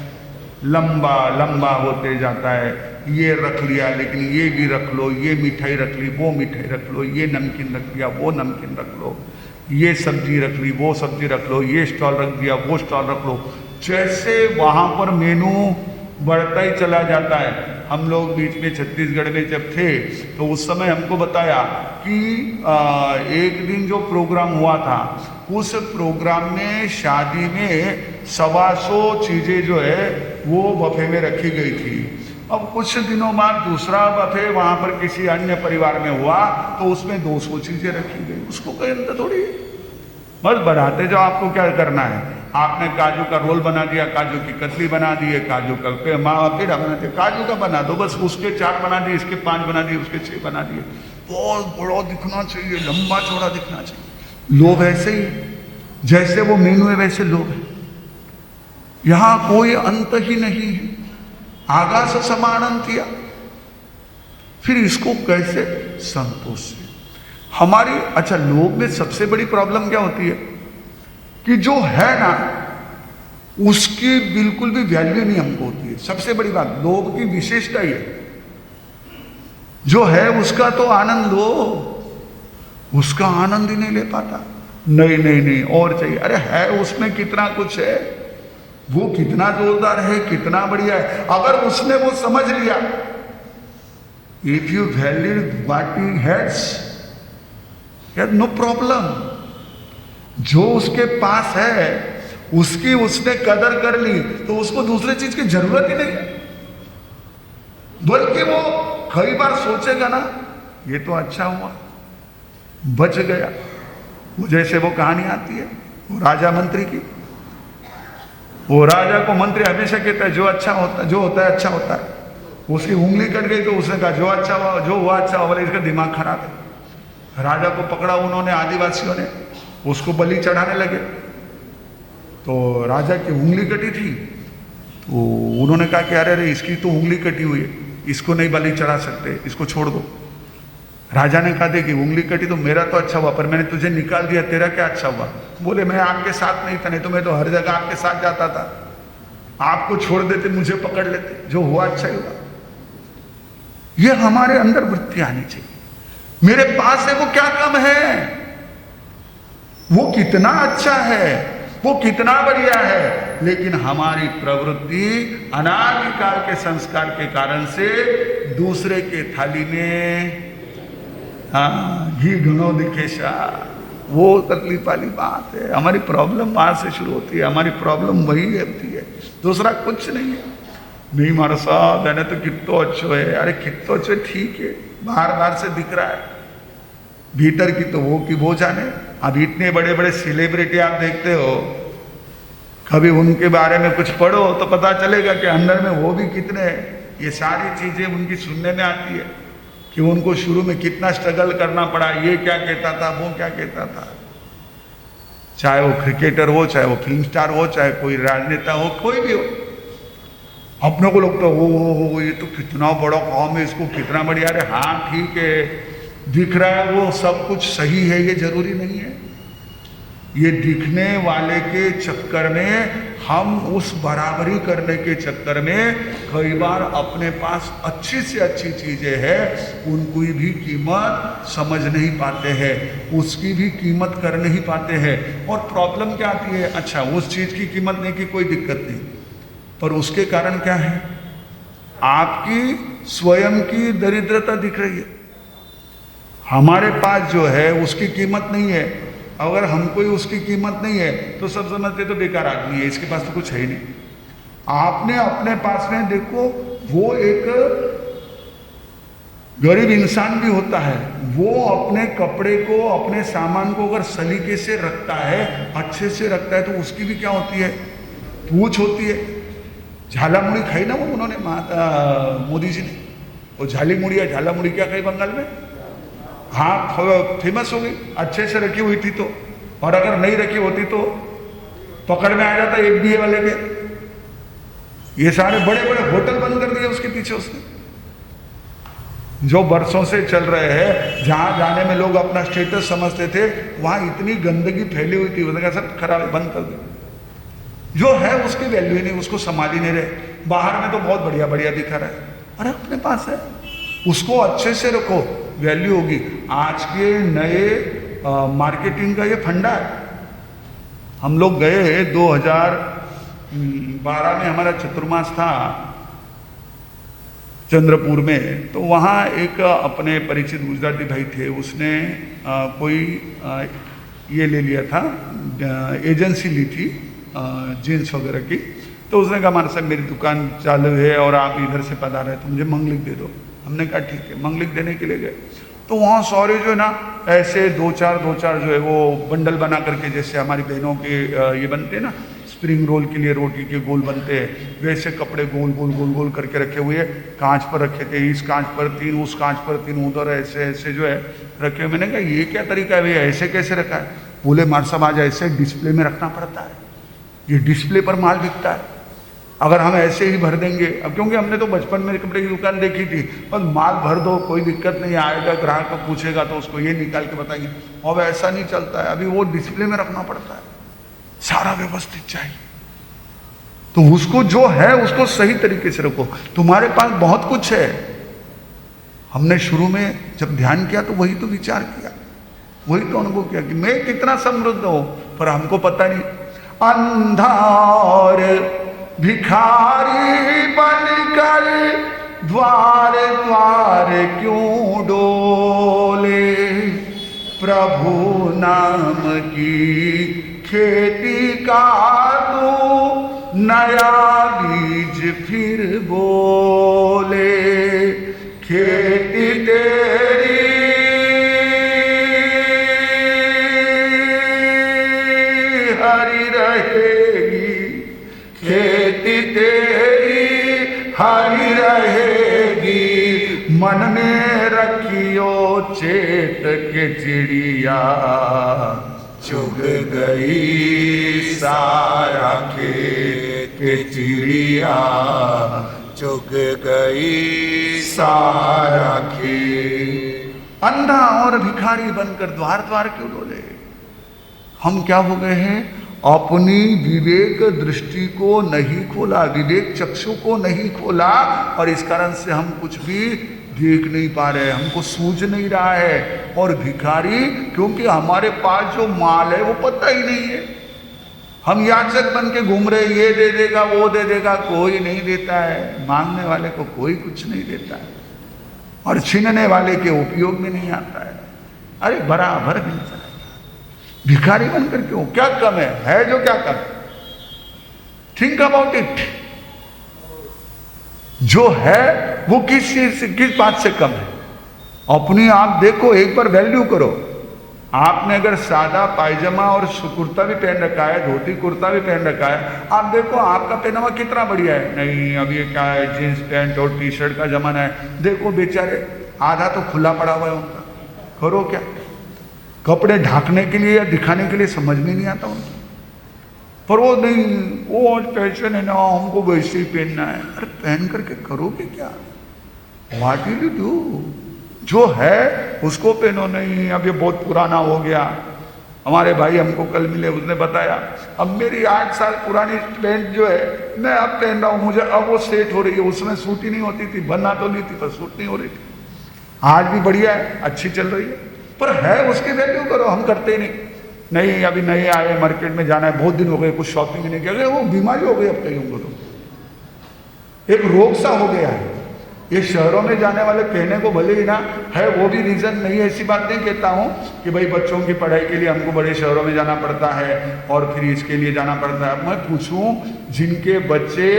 लंबा लंबा होते जाता है। ये रख लिया, लेकिन ये भी रख लो, ये मिठाई रख ली, वो मिठाई रख लो, ये नमकीन रख लिया, वो नमकीन रख लो, ये सब्जी रख ली, वो सब्जी रख लो, ये स्टॉल रख दिया, वो स्टॉल रख लो। जैसे वहाँ पर मेनू बढ़ता ही चला जाता है। हम लोग बीच में छत्तीसगढ़ में जब थे तो उस समय हमको बताया कि एक दिन जो प्रोग्राम हुआ था, उस प्रोग्राम में शादी में 125 चीज़ें जो है वो बफे में रखी गई थी। अब कुछ दिनों बाद दूसरा बफे वहाँ पर किसी अन्य परिवार में हुआ तो उसमें 200 चीज़ें रखी गई। उसको कोई अंतर थोड़ी, बस बढ़ाते जाओ। आपको क्या करना है, आपने काजू का रोल बना दिया, काजू की कतली बना दी है, काजू का पेड़ा बना दिया, काजू का बना दो, बस उसके 4 बना दिए, इसके 5 बना दिए, उसके 6 बना दिए। बहुत बड़ा दिखना चाहिए, लंबा चौड़ा दिखना चाहिए। लोभ ऐसे ही, जैसे वो मेनू है वैसे लोभ है। यहां कोई अंत ही नहीं है। आगास समानंतिया, फिर इसको कैसे संतोष से हमारी, अच्छा लोभ में सबसे बड़ी प्रॉब्लम क्या होती है कि जो है ना उसकी बिल्कुल भी वैल्यू नहीं हमको होती है। सबसे बड़ी बात लोभ की विशेषता ही है, जो है उसका तो आनंद लो, उसका आनंद ही नहीं ले पाता। नहीं नहीं नहीं और चाहिए, अरे है उसमें कितना कुछ है, वो कितना जोरदार है, कितना बढ़िया है। अगर उसने वो समझ लिया, if you value what he has, no problem. जो उसके पास है उसकी उसने कदर कर ली तो उसको दूसरे चीज की जरूरत ही नहीं, बल्कि वो कई बार सोचेगा ना ये तो अच्छा हुआ, बच गया। वो जैसे वो कहानी आती है वो राजा मंत्री की, वो राजा को मंत्री हमेशा कहता है जो अच्छा होता, जो होता है अच्छा होता है। उसकी उंगली कट गई तो उसने कहा जो अच्छा हुआ, जो हुआ अच्छा हुआ, बोले इसका दिमाग खराब है। राजा को पकड़ा उन्होंने, आदिवासियों ने, उसको बलि चढ़ाने लगे। तो राजा की उंगली कटी थी, तो उन्होंने कहा कि अरे अरे इसकी तो उंगली कटी हुई है, इसको नहीं बलि चढ़ा सकते, इसको छोड़ दो। राजा ने कहा कि उंगली कटी तो मेरा तो अच्छा हुआ, पर मैंने तुझे निकाल दिया, तेरा क्या अच्छा हुआ? बोले मैं आपके साथ नहीं था, नहीं तो मैं तो हर जगह आपके साथ जाता था, आपको छोड़ देते, मुझे पकड़ लेते, जो हुआ अच्छा ही हुआ। ये हमारे अंदर वृत्ति आनी चाहिए। मेरे पास है वो क्या कम है, वो कितना अच्छा है, वो कितना बढ़िया है, लेकिन हमारी प्रवृत्ति अनादिकाल के संस्कार के कारण से दूसरे के थाली में घी घणो दिखेशा, वो तकलीफ वाली बात है। हमारी प्रॉब्लम वहां से शुरू होती है, हमारी प्रॉब्लम वही होती है, दूसरा कुछ नहीं है। नहीं मारा साहब मैंने तो कितो अच्छो है, अरे कितो अच्छो ठीक है, बाहर बाहर से दिख रहा है, भीतर की तो वो जाने। अब इतने बड़े बड़े सेलिब्रिटी आप देखते हो, कभी उनके बारे में कुछ पढ़ो तो पता चलेगा कि अंदर में वो भी कितने हैं। ये सारी चीजें उनकी सुनने में आती है कि उनको शुरू में कितना स्ट्रगल करना पड़ा, ये क्या कहता था, वो क्या कहता था। चाहे वो क्रिकेटर हो, चाहे वो फिल्म स्टार हो, चाहे कोई राजनेता हो, कोई भी हो, अपने को लगता है वो ये तो कितना बड़ा काम है, इसको कितना बढ़िया। अरे हाँ ठीक है, दिख रहा है वो सब कुछ सही है, ये जरूरी नहीं है। ये दिखने वाले के चक्कर में, हम उस बराबरी करने के चक्कर में कई बार अपने पास अच्छी से अच्छी चीजें हैं, उनकी भी कीमत समझ नहीं पाते हैं, उसकी भी कीमत कर नहीं पाते हैं। और प्रॉब्लम क्या आती है, अच्छा उस चीज की कीमत नहीं की कोई दिक्कत नहीं, पर उसके कारण क्या है, आपकी स्वयं की दरिद्रता दिख रही है। हमारे पास जो है उसकी कीमत नहीं है, अगर हमको ही उसकी कीमत नहीं है तो सब समझते तो बेकार आदमी है, इसके पास तो कुछ है ही नहीं। आपने अपने पास में देखो, वो एक गरीब इंसान भी होता है, वो अपने कपड़े को, अपने सामान को अगर सलीके से रखता है, अच्छे से रखता है, तो उसकी भी क्या होती है, पूछ होती है। झाला मुड़ी खाई ना वो उन्होंने, मोदी जी ने, वो झाली मुड़ी या झाला मुड़ी क्या खाई बंगाल में, हाँ फेमस हो गई, अच्छे से रखी हुई थी तो, और अगर नहीं रखी होती तो पकड़ में आ जाता एक बीए वाले के। ये सारे बड़े बड़े होटल बंद कर दिए उसके पीछे उसने, जो बरसों से चल रहे हैं, जहां जाने में लोग अपना स्टेटस समझते थे, वहां इतनी गंदगी फैली हुई थी, उसने कहा सब खराब बंद कर दे। जो है उसकी वैल्यू ही नहीं, उसको संभाल ही नहीं रहे। बाहर में तो बहुत बढ़िया बढ़िया दिखा रहा है, अरे अपने पास है, उसको अच्छे से रखो, वैल्यू होगी। आज के नए मार्केटिंग का ये फंडा है। हम लोग गए 2012 में, हमारा चतुर्मास था चंद्रपुर में, तो वहाँ एक अपने परिचित गुजराती भाई थे, उसने कोई ये ले लिया था, एजेंसी ली थी जीन्स वगैरह की। तो उसने कहा हमारे साथ मेरी दुकान चालू है और आप इधर से पधार रहे, तो मुझे मंगलिक दे दो। हमने कहा ठीक है, मंगलिक देने के लिए गए, तो वहाँ सॉरी जो है ना, ऐसे दो चार जो है वो बंडल बना करके, जैसे हमारी बहनों के ये बनते हैं ना, स्प्रिंग रोल के लिए रोटी के गोल बनते हैं, वैसे कपड़े गोल गोल गोल गोल करके रखे हुए, कांच पर रखे थे, इस कांच पर 3, उस कांच पर 3, उधर ऐसे ऐसे जो है रखे हुए। मैंने कहा ये क्या तरीका है भैया, ऐसे कैसे रखा है? बोले मार साहब आज ऐसे डिस्प्ले में रखना पड़ता है, ये डिस्प्ले पर माल बिकता है, अगर हम ऐसे ही भर देंगे। अब क्योंकि हमने तो बचपन में कपड़े की दुकान देखी थी, बस माल भर दो, कोई दिक्कत नहीं, आएगा ग्राहक को पूछेगा तो उसको ये निकाल के बताएंगे। अब ऐसा नहीं चलता है, अभी वो डिस्प्ले में रखना पड़ता है, सारा व्यवस्थित चाहिए। तो उसको जो है उसको सही तरीके से रखो। तुम्हारे पास बहुत कुछ है, हमने शुरू में जब ध्यान किया तो वही तो विचार किया, वही तो अनुभव किया कि मैं कितना समृद्ध हूं, पर हमको पता नहीं। अंधार भिखारी बनकर द्वार द्वार क्यों डोले, प्रभु नाम की खेती का तू नया बीज फिर बोले, खेती तेरी हरी रहेगी, खेती तेरी हरी रहेगी, मन में रखियो चेत के चिड़िया, चुग गई सारा खेत के चिड़िया, चुग गई सारा खेत। अंधा और भिखारी बनकर द्वार द्वार क्यों डोले? हम क्या हो गए हैं? अपनी विवेक दृष्टि को नहीं खोला, विवेक चक्षु को नहीं खोला, और इस कारण से हम कुछ भी देख नहीं पा रहे, हमको सूझ नहीं रहा है। और भिखारी, क्योंकि हमारे पास जो माल है वो पता ही नहीं है, हम याचक बन के घूम रहे, ये दे देगा वो दे देगा, कोई नहीं देता है। मांगने वाले को कोई कुछ नहीं देता है, और छीनने वाले के उपयोग में नहीं आता है। अरे बराबर मिलता है। भिखारी बनकर क्यों? क्या कम है जो क्या कम? Think about it. जो है वो किस चीज से, किस बात से कम है? अपनी आप देखो, एक बार वैल्यू करो। आपने अगर सादा पायजामा और कुर्ता भी पहन रखा है, धोती कुर्ता भी पहन रखा है, आप देखो आपका पहनावा कितना बढ़िया है। नहीं, अब ये क्या है, जींस पैंट और टी शर्ट का जमाना है। देखो बेचारे, आधा तो खुला पड़ा हुआ है उनका, करो क्या? कपड़े ढांकने के लिए या दिखाने के लिए समझ में नहीं आता उनको, पर वो नहीं, वो आज फैशन है ना, हमको वैसे ही पहनना है। अरे पहन करके करोगे क्या? What will you do? जो है उसको पहनो। नहीं, अब ये बहुत पुराना हो गया। हमारे भाई हमको कल मिले, उसने बताया अब मेरी 8 साल पुरानी पैंट जो है मैं अब पहन रहा हूँ, मुझे अब वो सेट हो रही है। उसमें सूट ही नहीं होती थी, बनना तो नहीं थी पर सूट नहीं हो रही थी। आज भी बढ़िया है, अच्छी चल रही है, पर है उसकी वैल्यू करो। हम करते ही नहीं, अभी नए आए, मार्केट में जाना है, बहुत दिन हो गए, कुछ शॉपिंग नहीं किया। वो बीमारी हो गई अब कई को, तो एक रोग सा हो गया है। ये शहरों में जाने वाले कहने को भले ही ना है, वो भी रीजन नहीं है। ऐसी बात नहीं कहता हूँ कि भाई बच्चों की पढ़ाई के लिए हमको बड़े शहरों में जाना पड़ता है और फिर इसके लिए जाना पड़ता है। मैं पूछूं, जिनके बच्चे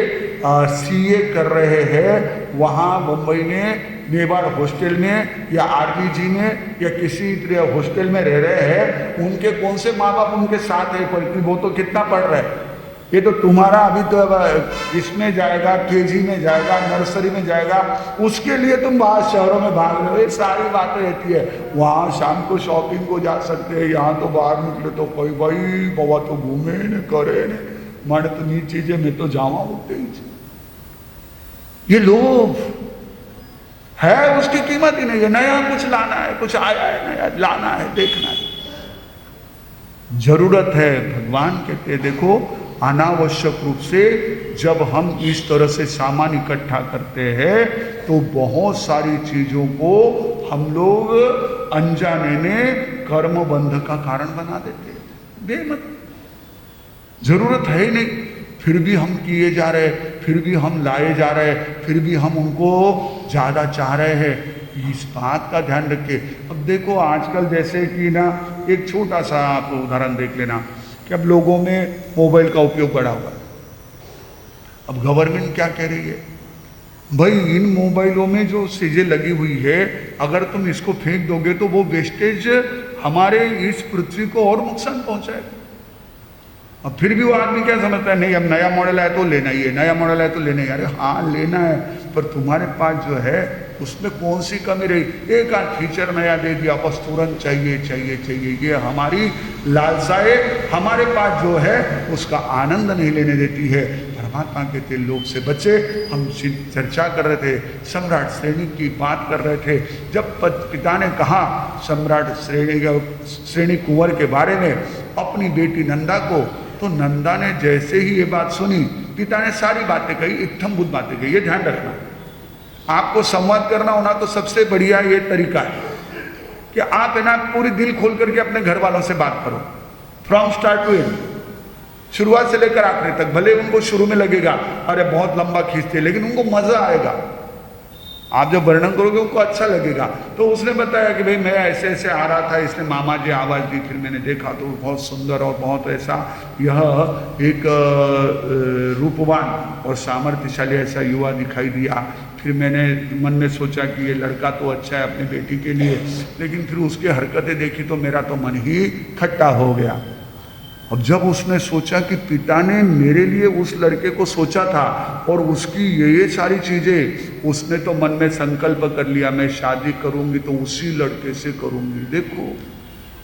सीए कर रहे हैं वहाँ मुंबई में नेबार हॉस्टल में या आरबीजी में या किसी हॉस्टल में रह रहे हैं, उनके कौन से माँ बाप उनके साथ है? बल्कि वो तो कितना पढ़ रहे हैं। ये तो तुम्हारा अभी तो इसमें जाएगा, केजी में जाएगा, नर्सरी में जाएगा, उसके लिए तुम बाहर शहरों में भाग रहे हो। ये सारी बातें रहती है। वहाँ शाम को शॉपिंग को जा सकते हैं, यहाँ तो बाहर निकले तो कोई भाई बाबा तो घूमे न करे न, मन तो नहीं चीजें मैं तो जावा उठते ही। ये लोग है, उसकी कीमत ही नहीं है। नया कुछ लाना है, कुछ आया है नया, लाना है, देखना है, जरूरत है। भगवान कहते हैं देखो, अनावश्यक रूप से जब हम इस तरह से सामान इकट्ठा करते हैं तो बहुत सारी चीजों को हम लोग अनजाने में कर्म बंध का कारण बना देते हैं। बेमत जरूरत है ही नहीं, फिर भी हम किए जा रहे, फिर भी हम लाए जा रहे, फिर भी हम उनको ज्यादा चाह रहे हैं। इस बात का ध्यान रखिए। अब देखो आजकल जैसे कि ना, एक छोटा सा आप उदाहरण देख लेना कि अब लोगों में मोबाइल का उपयोग बढ़ा हुआ है। अब गवर्नमेंट क्या कह रही है, भाई इन मोबाइलों में जो चीजें लगी हुई है, अगर तुम इसको फेंक दोगे तो वो वेस्टेज हमारे इस पृथ्वी को और नुकसान पहुंचाएगा। अब फिर भी वो आदमी क्या समझता है, नहीं अब नया मॉडल है तो लेना ही है, नया मॉडल है तो लेना ही है। अरे हाँ लेना है, पर तुम्हारे पास जो है उसमें कौन सी कमी रही? एक आध फीचर नया दे दिया, बस तुरंत चाहिए चाहिए चाहिए। ये हमारी लालसाएं हमारे पास जो है उसका आनंद नहीं लेने देती है। परमात्मा कहते लोग से बचे। हम चर्चा कर रहे थे, सम्राट श्रेणी की बात कर रहे थे। जब पिता ने कहा सम्राट श्रेणी कुंवर के बारे में अपनी बेटी नंदा को, तो नंदा ने जैसे ही ये बात सुनी, पिता ने सारी बातें कही, इत्थम्भूत बातें कही। ये ध्यान रखना, आपको संवाद करना होना तो सबसे बढ़िया ये तरीका है कि आप है ना पूरी दिल खोल करके अपने घर वालों से बात करो, फ्रॉम स्टार्ट टू एंड, शुरुआत से लेकर आखिरी तक। भले उनको शुरू में लगेगा अरे बहुत लंबा खींचते, लेकिन उनको मजा आएगा। आप जब वर्णन करोगे उनको अच्छा लगेगा। तो उसने बताया कि भाई मैं ऐसे ऐसे आ रहा था, इसने मामा जी आवाज़ दी, फिर मैंने देखा तो बहुत सुंदर और बहुत ऐसा यह एक रूपवान और सामर्थ्यशाली ऐसा युवा दिखाई दिया। फिर मैंने मन में सोचा कि ये लड़का तो अच्छा है अपनी बेटी के लिए, लेकिन फिर उसकी हरकतें देखी तो मेरा तो मन ही खट्टा हो गया। अब जब उसने सोचा कि पिता ने मेरे लिए उस लड़के को सोचा था और उसकी ये सारी चीजें, उसने तो मन में संकल्प कर लिया मैं शादी करूंगी तो उसी लड़के से करूंगी। देखो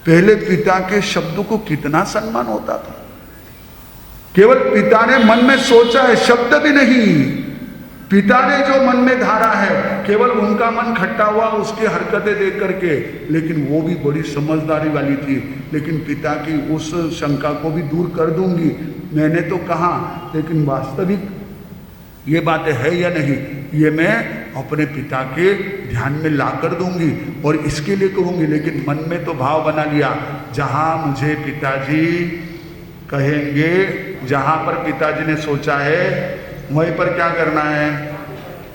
पहले पिता के शब्द को कितना सम्मान होता था। केवल पिता ने मन में सोचा है, शब्द भी नहीं, पिता ने जो मन में धारा है, केवल उनका मन खट्टा हुआ उसकी हरकतें देख करके, लेकिन वो भी बड़ी समझदारी वाली थी। लेकिन पिता की उस शंका को भी दूर कर दूंगी, मैंने तो कहा, लेकिन वास्तविक ये बातें है या नहीं, ये मैं अपने पिता के ध्यान में ला कर दूंगी और इसके लिए कहूंगी। लेकिन मन में तो भाव बना लिया, जहां मुझे पिताजी कहेंगे, जहां पर पिताजी ने सोचा है वहीं पर क्या करना है।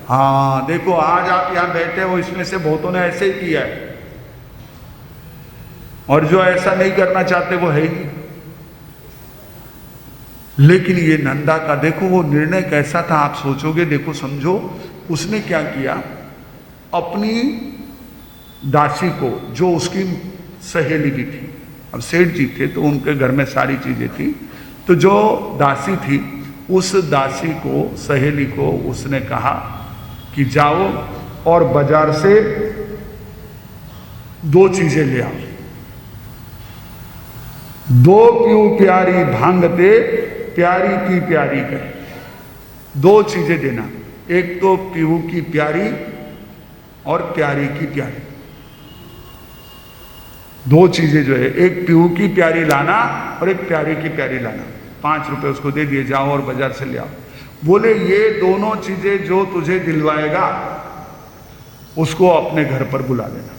हाँ देखो, आज आप यहां बैठे हो, इसमें से बहुतों ने ऐसे ही किया है, और जो ऐसा नहीं करना चाहते वो है ही। लेकिन ये नंदा का देखो वो निर्णय कैसा था, आप सोचोगे, देखो समझो, उसने क्या किया, अपनी दासी को, जो उसकी सहेली भी थी, अब सेठ जी थे तो उनके घर में सारी चीजें थी, तो जो दासी थी उस दासी को, सहेली को उसने कहा कि जाओ और बाजार से 2 चीजें ले आओ, 2 प्यू प्यारी भांगते प्यारी की प्यारी करे। 2 चीजें देना, एक तो पीहू की प्यारी और प्यारी की प्यारी। 2 चीजें जो है, एक पीहू की प्यारी लाना और एक प्यारी की प्यारी लाना। 5 रुपए उसको दे दिए, जाओ और बाजार से ले आओ। बोले ये दोनों चीजें जो तुझे दिलवाएगा उसको अपने घर पर बुला लेना।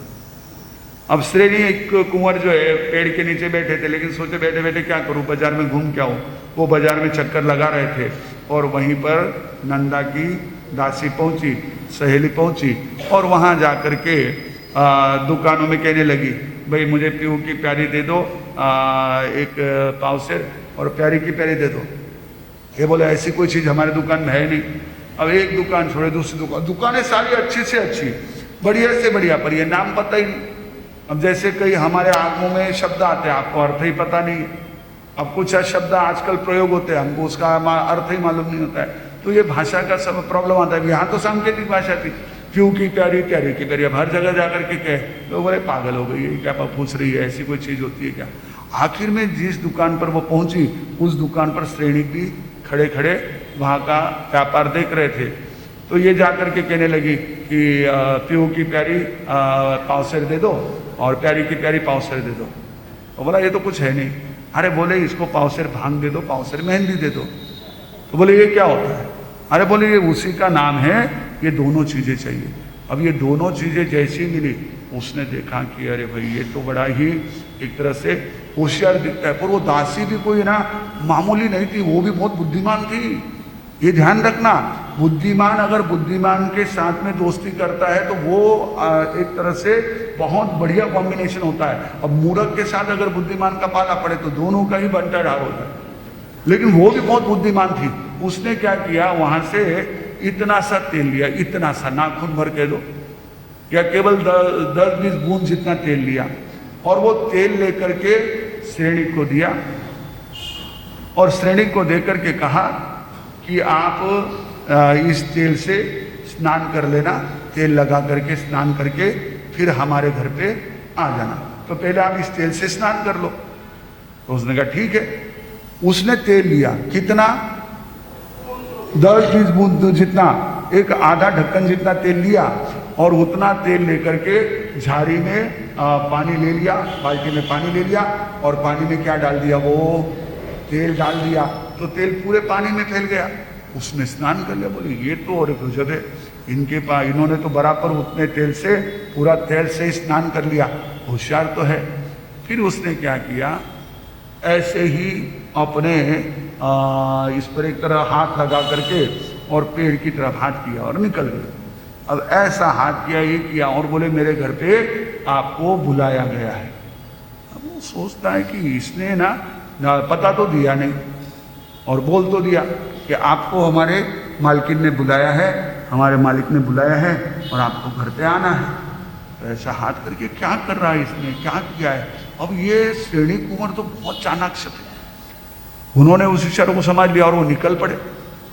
अब श्रेणी एक कुंवर जो है पेड़ के नीचे बैठे थे, लेकिन सोचे बैठे बैठे क्या करूं, बाजार में घूम क्या हूं। वो बाजार में चक्कर लगा रहे थे और वहीं पर नंदा की दासी पहुंची, सहेली पहुंची और वहां जाकर के दुकानों में कहने लगी, भाई मुझे पीहू की प्यारी दे दो, एक पावसेर, और प्यारी की प्यारी दे दो। ये बोले ऐसी कोई चीज हमारे दुकान में है नहीं। अब एक दुकान छोड़े दूसरी दुकान, दुकानें सारी अच्छी से अच्छी, बढ़िया से बढ़िया, पर ये नाम पता ही नहीं। अब जैसे कई हमारे आंखों में शब्द आते हैं, आपको अर्थ ही पता नहीं। अब कुछ शब्द आजकल प्रयोग होते हैं, हमको उसका अर्थ ही मालूम नहीं होता है, तो ये भाषा का सब प्रॉब्लम आता है। यहाँ तो सांकेतिक भाषा थी, क्यों की प्यारी, प्यारी की प्यारी। अब हर जगह जाकर के कहे लोग, बोले पागल हो गई है क्या, पूछ रही है, ऐसी कोई चीज होती है क्या। आखिर में जिस दुकान पर वो पहुंची, उस दुकान पर श्रेणी भी खड़े खड़े वहाँ का व्यापार देख रहे थे। तो ये जाकर के कहने लगी कि पीहू की प्यारी पावसेर दे दो और प्यारी की प्यारी पावसेर दे दो। तो बोला ये तो कुछ है नहीं। अरे बोले इसको पावसेर भांग दे दो, पावसेर मेहंदी दे दो। तो बोले ये क्या होता है। अरे बोले ये उसी का नाम है, ये दोनों चीजें चाहिए। अब ये दोनों चीजें जैसी मिली, उसने देखा कि अरे भाई ये तो बड़ा ही एक तरह से होशियार दिखता है। पर वो दासी भी कोई ना मामूली नहीं थी, वो भी बहुत बुद्धिमान थी। ये ध्यान रखना, बुद्धिमान अगर बुद्धिमान के साथ में दोस्ती करता है तो वो एक तरह से बहुत बढ़िया कॉम्बिनेशन होता है। अब मूर्ख के साथ अगर बुद्धिमान का पाला पड़े तो दोनों का ही बंटाढार होता है। लेकिन वो भी बहुत बुद्धिमान थी। उसने क्या किया, वहां से इतना सा तेल लिया, इतना सा, नाखून भर के दो, या केवल 10-20 बूंद जितना तेल लिया, और वो तेल लेकर के श्रेणी को दिया और श्रेणी को देकर के कहा कि आप इस तेल से स्नान कर लेना, तेल लगा करके स्नान करके फिर हमारे घर पे आ जाना। तो पहले आप इस तेल से स्नान कर लो। तो उसने कहा ठीक है। उसने तेल लिया, कितना, 10-20 बूंद जितना, एक आधा ढक्कन जितना तेल लिया, और उतना तेल लेकर के झाड़ी में पानी ले लिया, बाल्टी में पानी ले लिया, और पानी में क्या डाल दिया, वो तेल डाल दिया। तो तेल पूरे पानी में फैल गया। उसने स्नान कर लिया। बोले ये तो और गजब है, इनके पास, इन्होंने तो बराबर उतने तेल से, पूरा तेल से ही स्नान कर लिया, होशियार तो है। फिर उसने क्या किया, ऐसे ही अपने इस पर एक तरह हाथ लगा करके और पेड़ की तरफ हाथ किया और निकल गया। अब ऐसा हाथ किया, ये किया, और बोले मेरे घर पे आपको बुलाया गया है। अब वो सोचता है कि इसने ना पता तो दिया नहीं और बोल तो दिया कि आपको हमारे मालकिन ने बुलाया है, हमारे मालिक ने बुलाया है और आपको घर पे आना है। तो ऐसा हाथ करके क्या कर रहा है इसने, क्या किया है। अब ये श्रेणी कुंवर तो बहुत चाणाक्ष थे, उन्होंने उस इशारे को समझ लिया और वो निकल पड़े।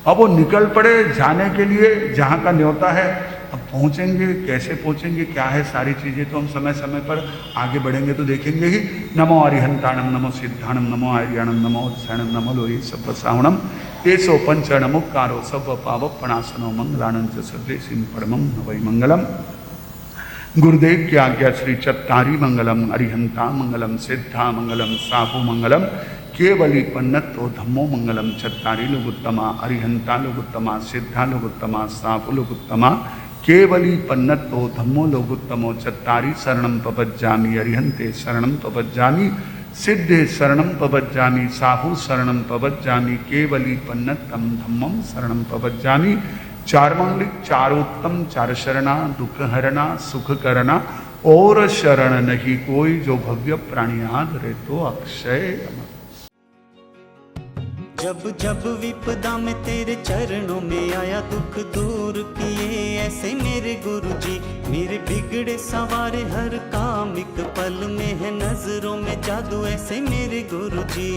अब वो निकल पड़े जाने के लिए जहाँ का न्योता है। अब पहुँचेंगे, कैसे पहुँचेंगे, क्या है सारी चीज़ें तो हम समय समय पर आगे बढ़ेंगे तो देखेंगे ही। नमो अरिहंताणम, नमो सिद्धाणम, नमो आर्याणम, नमो उत्साहणम, नमो लोहि सब सावणम, तेसो पंच नमुकारो सब पाव प्रणाशनो मंगलानंद सदेशिम परमम नवै मंगलम। गुरुदेव की आज्ञा श्री चत्तारी मंगलम, अरिहंता मंगलम, सिद्धा मंगलम, साहु मंगलम, केवली पन्नतो धम्मो मंगलम। चत्तारी लोगुत्तमा, अरिहंता लोगुत्तमा, सिद्धा लोगुत्तमा, साहु लोगुत्तमा, केवली पन्नतो धम्मो लोगुत्तमो। चत्तारी शरणं पवज्जामि, अरिहंते शरणं पवज्जामि, सिद्धे शरणं पवज्जामि, साहु शरणं पवज्जामि, केवली पन्नतम धम्मम शरणं पवज्जामि। चार मंगलिक, चारोत्तम, चार शरणा, दुख हरणा, सुख करना, और शरण नहीं कोई, जो भव्य प्राणियाद रे तो अक्षय अमर। जब जब विपदा में तेरे चरणों में आया, दुख दूर किए ऐसे मेरे गुरुजी। मेरे बिगड़े सवारे हर काम एक पल में है, नजरों में जादू ऐसे मेरे गुरुजी।